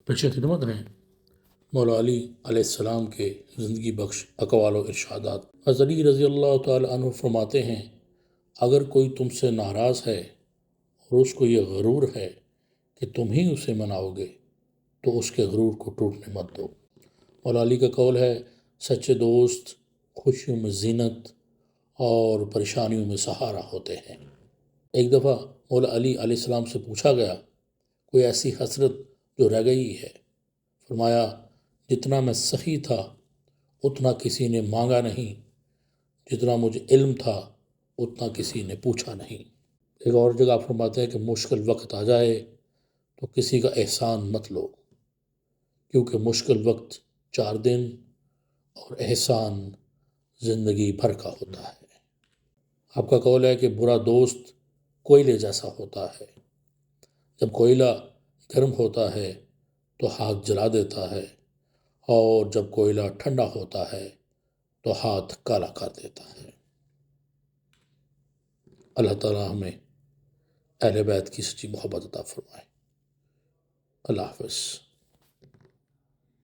پیش خدمت ہیں مولا علی علیہ السلام کے زندگی بخش اقوال و ارشادات۔ حضرت علی رضی اللہ تعالیٰ عنہ فرماتے ہیں، اگر کوئی تم سے ناراض ہے اور اس کو یہ غرور ہے کہ تم ہی اسے مناؤ گے تو اس کے غرور کو ٹوٹنے مت دو۔ مولا علی کا قول ہے، سچے دوست خوشیوں میں زینت اور پریشانیوں میں سہارا ہوتے ہیں۔ ایک دفعہ مولا علی علیہ السلام سے پوچھا گیا، کوئی ایسی حسرت جو رہ گئی ہے؟ فرمایا، جتنا میں سخی تھا اتنا کسی نے مانگا نہیں، جتنا مجھے علم تھا اتنا کسی نے پوچھا نہیں۔ ایک اور جگہ فرماتے ہیں کہ مشکل وقت آ جائے تو کسی کا احسان مت لو، کیونکہ مشکل وقت 4 دن اور احسان زندگی بھر کا ہوتا ہے۔ آپ کا قول ہے کہ برا دوست کوئلے جیسا ہوتا ہے، جب کوئلہ گرم ہوتا ہے تو ہاتھ جلا دیتا ہے، اور جب کوئلہ ٹھنڈا ہوتا ہے تو ہاتھ کالا کر دیتا ہے۔ اللہ تعالیٰ ہمیں اہل بیت کی سچی محبت عطا فرمائے۔ اللہ حافظ۔